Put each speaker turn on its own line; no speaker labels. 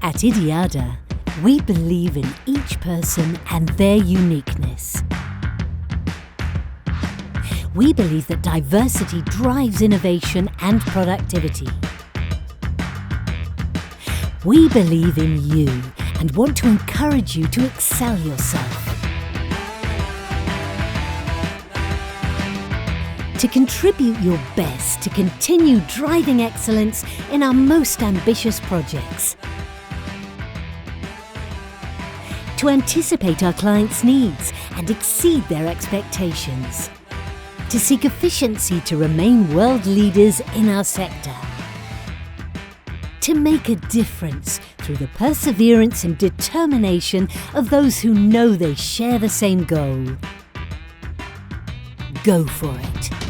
At IDIADA, we believe in each person and their uniqueness. We believe that diversity drives innovation and productivity. We believe in you and want to encourage you to excel yourself. To contribute your best to continue driving excellence in our most ambitious projects. To anticipate our clients' needs and exceed their expectations. To seek efficiency to remain world leaders in our sector. To make a difference through the perseverance and determination of those who know they share the same goal. Go for it.